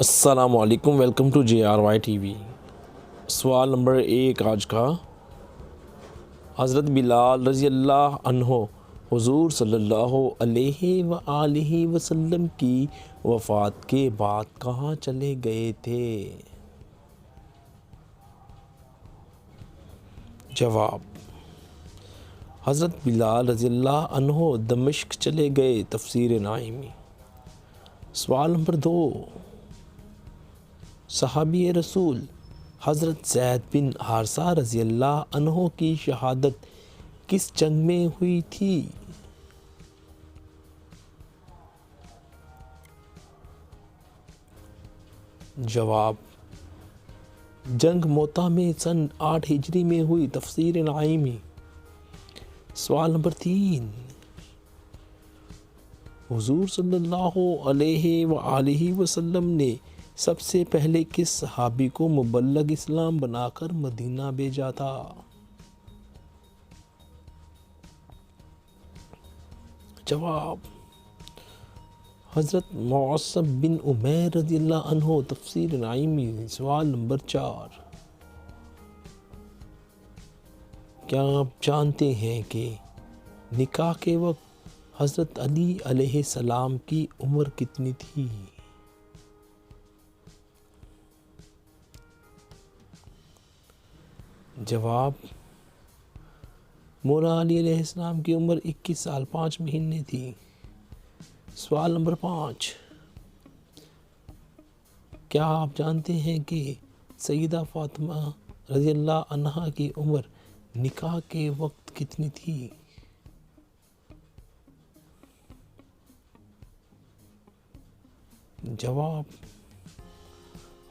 السلام علیکم، welcome to JRY TV. سوال نمبر 1 آج کا، حضرت بلال رضی اللہ عنہ حضور صلی اللہ علیہ وآلہ وسلم کی وفات کے بعد کہاں چلے گئے تھے؟ جواب: حضرت بلال رضی اللہ عنہ دمشق چلے گئے۔ تفسیر نعیمی۔ سوال نمبر 2، صحابی رسول حضرت زید بن حارثہ رضی اللہ عنہ کی شہادت کس جنگ میں ہوئی تھی؟ جواب: جنگ موتا میں سن 8 ہجری میں ہوئی۔ تفسیر نعیمی۔ سوال نمبر 3، حضور صلی اللہ علیہ وآلہ وسلم نے سب سے پہلے کس صحابی کو مبلغ اسلام بنا کر مدینہ بھیجا تھا؟ جواب: حضرت مصعب بن عمیر رضی اللہ عنہ۔ تفسیر نعیمی۔ سوال نمبر 4، کیا آپ جانتے ہیں کہ نکاح کے وقت حضرت علی علیہ السلام کی عمر کتنی تھی؟ جواب: مولا علی علیہ السلام کی عمر 21 سال 5 مہینے تھی۔ سوال نمبر 5، کیا آپ جانتے ہیں کہ سیدہ فاطمہ رضی اللہ عنہا کی عمر نکاح کے وقت کتنی تھی؟ جواب: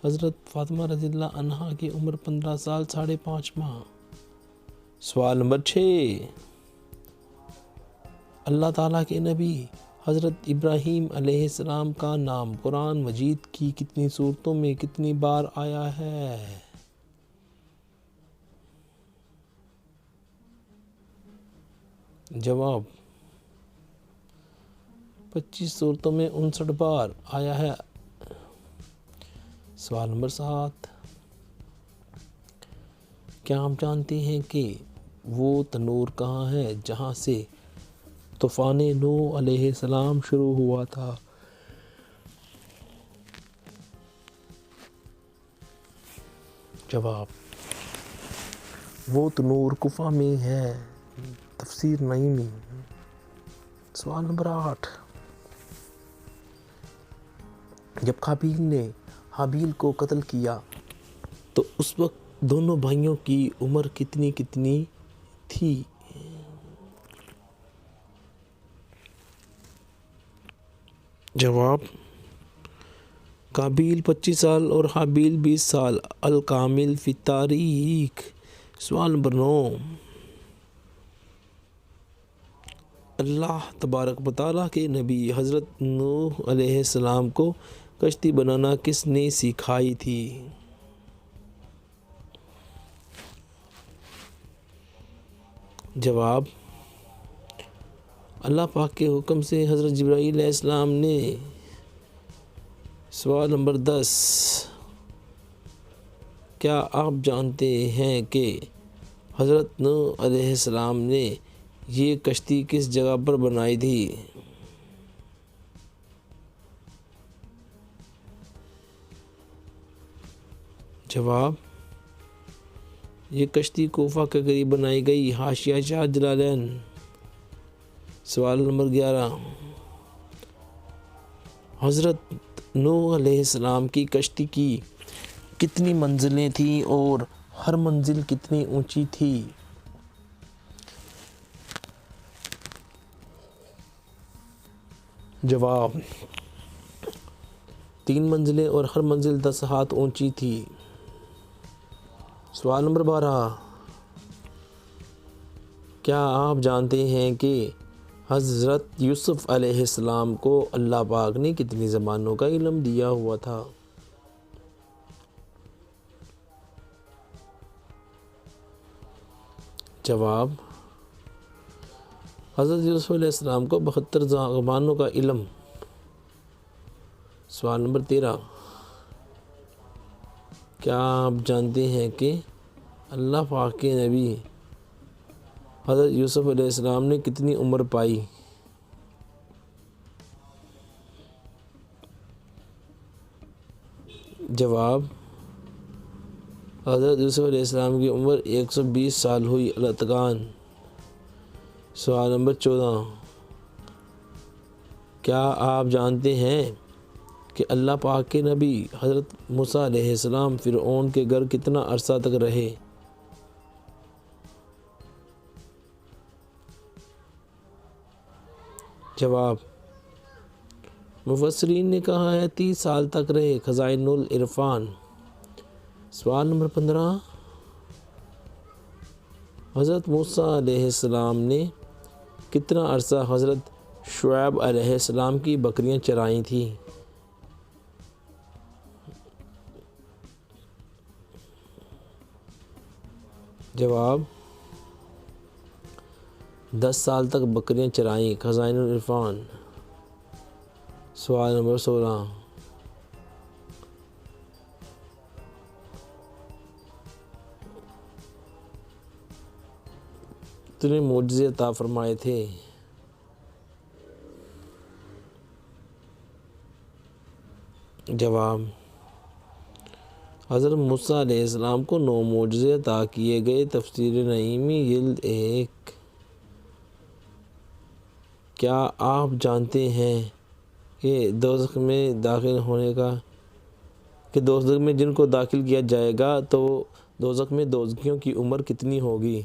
حضرت فاطمہ رضی اللہ عنہا کی عمر 15 سال 5.5 ماہ۔ سوال نمبر 6، اللہ تعالیٰ کے نبی حضرت ابراہیم علیہ السلام کا نام قرآن مجید کی کتنی صورتوں میں کتنی بار آیا ہے؟ جواب: 25 صورتوں میں 59 بار آیا ہے۔ سوال نمبر 7، کیا آپ جانتے ہیں کہ وہ تنور کہاں ہے جہاں سے طوفان نوح علیہ السلام شروع ہوا تھا؟ جواب: وہ تنور کوفہ میں ہے۔ تفسیر نعیمی۔ سوال نمبر 8، جب قابیل نے حابیل کو قتل کیا تو اس وقت دونوں بھائیوں کی عمر کتنی تھی؟ جواب: قابیل 25 سال اور حابیل 20 سال۔ الکامل فی التاریخ۔ سوال نمبر 9، اللہ تبارک و تعالیٰ کے نبی حضرت نوح علیہ السلام کو کشتی بنانا کس نے سکھائی تھی؟ جواب: اللہ پاک کے حکم سے حضرت جبرائیل علیہ السلام نے۔ سوال نمبر 10، کیا آپ جانتے ہیں کہ حضرت نوح علیہ السلام نے یہ کشتی کس جگہ پر بنائی تھی؟ جواب: یہ کشتی کوفہ کے قریب بنائی گئی۔ حاشیہ شاہ جلالین۔ سوال نمبر 11، حضرت نوح علیہ السلام کی کشتی کی کتنی منزلیں تھیں اور ہر منزل کتنی اونچی تھی؟ جواب: 3 منزلیں اور ہر منزل 10 ہاتھ اونچی تھی۔ سوال نمبر 12، کیا آپ جانتے ہیں کہ حضرت یوسف علیہ السلام کو اللہ پاک نے کتنی زبانوں کا علم دیا ہوا تھا؟ جواب: حضرت یوسف علیہ السلام کو 72 زبانوں کا علم۔ سوال نمبر 13، کیا آپ جانتے ہیں کہ اللہ پاک کے نبی حضرت یوسف علیہ السلام نے کتنی عمر پائی؟ جواب، حضرت یوسف علیہ السلام کی عمر 120 سال ہوئی۔ الاتقان۔ سوال نمبر 14، کیا آپ جانتے ہیں کہ اللہ پاک کے نبی حضرت موسیٰ علیہ السلام فرعون کے گھر کتنا عرصہ تک رہے؟ جواب، مفسرین نے کہا ہے 30 سال تک رہے۔ خزائن العرفان۔ سوال نمبر 15، حضرت موسیٰ علیہ السلام نے کتنا عرصہ حضرت شعیب علیہ السلام کی بکریاں چرائیں تھیں؟ جواب، 10 سال تک بکریاں چرائیں۔ خزائن العرفان۔ سوال نمبر 16، کتنے معجزے عطا فرمائے تھے؟ جواب، حضرت موسیٰ علیہ السلام کو 9 معجزے عطا کیے گئے۔ تفسیر نعیمی جلد 1۔ کیا آپ جانتے ہیں کہ دوزخ میں جن کو داخل کیا جائے گا تو دوزخ میں دوزخیوں کی عمر کتنی ہوگی؟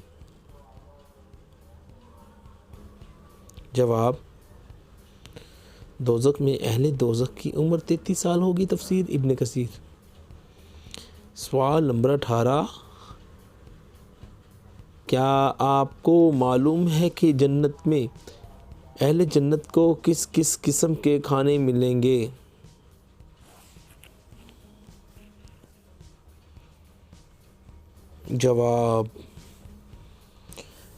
جواب، دوزخ میں اہل دوزخ کی عمر 33 سال ہوگی۔ تفسیر ابن کثیر۔ سوال نمبر 18، کیا آپ کو معلوم ہے کہ جنت میں اہل جنت کو کس کس قسم کے کھانے ملیں گے؟ جواب،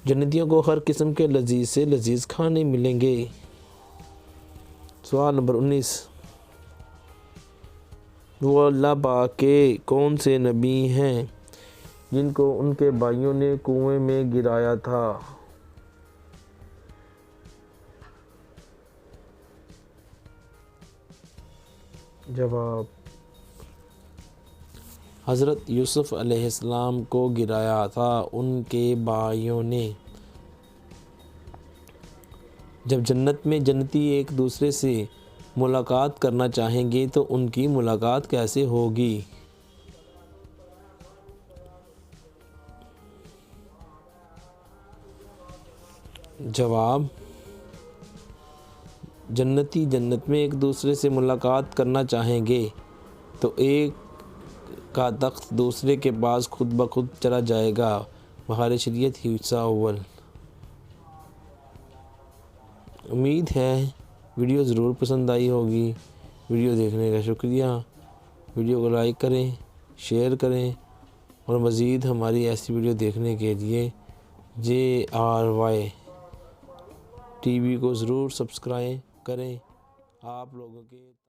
جنتیوں کو ہر قسم کے لذیذ سے لذیذ کھانے ملیں گے۔ سوال نمبر 19، وہ اللہ پاک کے کون سے نبی ہیں جن کو ان کے بھائیوں نے کنویں میں گرایا تھا؟ جواب، حضرت یوسف علیہ السلام کو گرایا تھا ان کے بھائیوں نے۔ جب جنت میں جنتی ایک دوسرے سے ملاقات کرنا چاہیں گے تو ان کی ملاقات کیسے ہوگی؟ جواب، جنتی جنت میں ایک دوسرے سے ملاقات کرنا چاہیں گے تو ایک کا تخت دوسرے کے پاس خود بخود چلا جائے گا۔ بہار شریعت حصہ اول۔ امید ہے ویڈیو ضرور پسند آئی ہوگی۔ ویڈیو دیکھنے کا شکریہ۔ ویڈیو کو لائک کریں، شیئر کریں اور مزید ہماری ایسی ویڈیو دیکھنے کے لیے JRY TV کو ضرور سبسکرائب کریں۔ آپ لوگوں کے